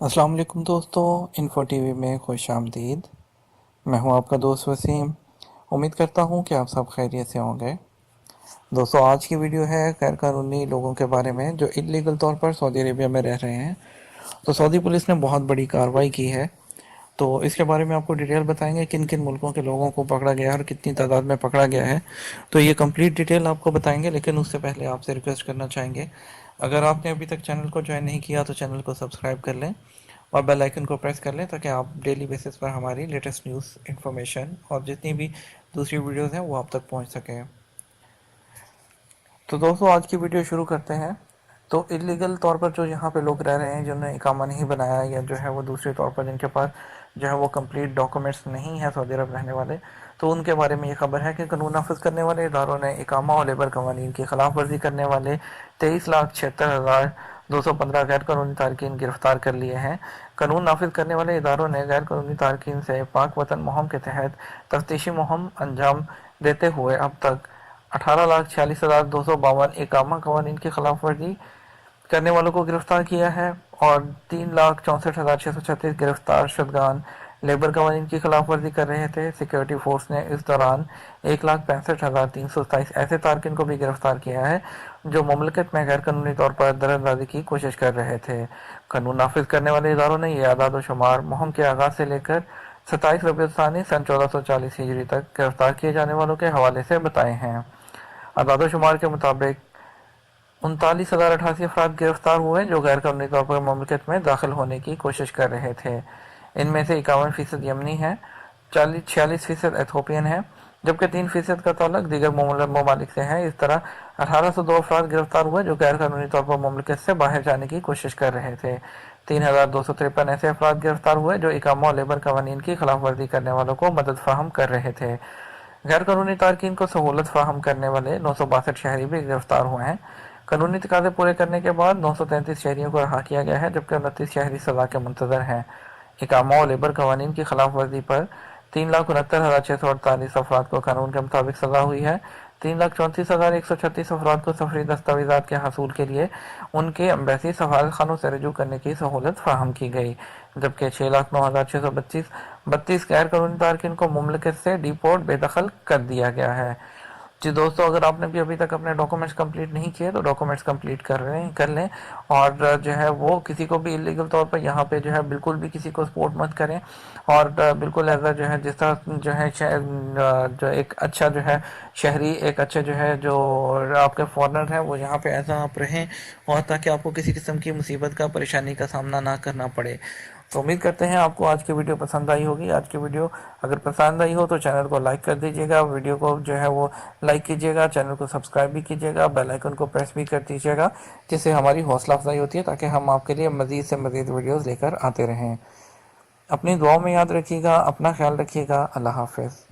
अस्सलाम वालेकुम दोस्तों, इन्फो टीवी में खुश आमदीद। मैं हूं आपका दोस्त वसीम। उम्मीद करता हूं कि आप सब खैरियत से होंगे। दोस्तों, आज की वीडियो है गैर कानूनी लोगों के बारे में जो इलीगल तौर पर सऊदी अरेबिया में रह रहे हैं। तो सऊदी पुलिस ने बहुत बड़ी कार्रवाई की है। तो इसके बारे में आपको डिटेल बताएंगे किन किन मुल्कों के लोगों को पकड़ा गया है और कितनी तादाद में पकड़ा गया है। तो ये कंप्लीट डिटेल आपको बताएंगे, लेकिन उससे पहले आपसे रिक्वेस्ट करना चाहेंगे, अगर आपने अभी तक चैनल को ज्वाइन नहीं किया तो चैनल को सब्सक्राइब कर लें और बेल आइकन को प्रेस कर लें ताकि आप डेली बेसिस पर हमारी लेटेस्ट न्यूज़ इन्फॉर्मेशन और जितनी भी दूसरी वीडियोस हैं वो आप तक पहुंच सकें। तो दोस्तों, आज की वीडियो शुरू करते हैं। तो इलीगल तौर पर जो यहाँ पे लोग रह रहे हैं, जिन्होंने इकामा नहीं बनाया या जो है वो दूसरे तौर पर जिनके पास जो है वो कंप्लीट डॉक्यूमेंट्स नहीं है सऊदी अरब रहने वाले, तो उनके बारे में ये खबर है कि कानून नाफिज करने वाले इदारों ने इकामा और लेबर कवानीन की खिलाफ वर्जी करने वाले 23,76,215 गैर कानूनी तारकीन गिरफ्तार कर लिए हैं। कानून नाफिज करने वाले इदारों ने गैर कानूनी तारकीन से पाक वतन मुहिम के तहत तफ्तीशी मुहिम अंजाम देते हुए अब तक 18,46,252 इकामा कवानीन की खिलाफ वर्जी करने वालों को गिरफ्तार किया है और 3,64,636 गिरफ्तार शुदगान लेबर कवानीन की खिलाफ वर्जी कर रहे थे। सिक्योरिटी फोर्स ने इस दौरान 1,65,327 ऐसे तारकिन को भी गिरफ्तार किया है जो मुमलकत में गैर कानूनी तौर पर दरअंदाजी की कोशिश कर रहे थे। कानून नाफिज करने वाले इदारों ने यह आदाद शुमार मुहिम के आगाज से लेकर 27 रबीउल सानी सन 1440 हिजरी तक गिरफ्तार किए जाने वालों के हवाले से बताए हैं। आदाद शुमार के मुताबिक 39,088 अफराद गिरफ्तार हुए जो गैर कानूनी तौर पर मुमलकत में दाखिल होने की कोशिश कर रहे थे। इनमें से 51% यमनी है, 46% एथोपियन है, जबकि 3% का ताल्लुक दीगर ममालिक से है। इस तरह 1802 अफराद गिरफ्तार हुए जो गैर कानूनी तौर पर मुमलकत से बाहर जाने की कोशिश कर रहे थे। 3,253 ऐसे अफराद गिरफ्तार हुए जो इकामा और लेबर कवानीन की खिलाफ वर्जी करने वालों को मदद फराहम कर रहे थे। गैर कानूनी तारकीन को सहूलत फराहम करने वाले 962 शहरी भी गिरफ्तार हुए हैं। कानूनी तकाजे पूरे करने के बाद 933 शहरियों को रहा किया गया है, जबकि 29 शहरी सजा के मुंतजर हैं। इकामा और लेबर कवानीन की खिलाफ वर्जी पर 3,69,648 अफराद को कानून के मुताबिक सजा हुई है। 3,34,136 अफराद को सफरी दस्तावेजात के हसूल के लिए उनके एम्बेसी सफारत खानों से रजू करने की सहूलत फराहम की गई, जबकि 6,09,632 गैर कानूनी तारकिन को मुमलकत से डिपोर्ट बेदखल कर दिया गया है। जी दोस्तों, अगर आपने भी अभी तक अपने डॉक्यूमेंट्स कंप्लीट नहीं किए तो डॉक्यूमेंट्स कंप्लीट कर लें और जो है वो किसी को भी इलीगल तौर पर यहाँ पे जो है बिल्कुल भी किसी को सपोर्ट मत करें और बिल्कुल ऐसा जो है जिस तरह जो है जो एक अच्छा जो है शहरी, एक अच्छे जो है जो आपके फॉरेनर हैं वो यहाँ पे ऐसा आप रहें और ताकि आपको किसी किस्म की मुसीबत का, परेशानी का सामना ना करना पड़े। तो उम्मीद करते हैं आपको आज की वीडियो पसंद आई होगी। आज की वीडियो अगर पसंद आई हो तो चैनल को लाइक कर दीजिएगा, वीडियो को जो है वो लाइक कीजिएगा, चैनल को सब्सक्राइब भी कीजिएगा, बेल आइकन को प्रेस भी कर दीजिएगा, जिससे हमारी हौसला अफजाई होती है ताकि हम आपके लिए मज़ीद से मज़ीद वीडियोज़ लेकर आते रहें। अपनी दुआओं में याद रखिएगा, अपना ख्याल रखिएगा। अल्लाह हाफिज़।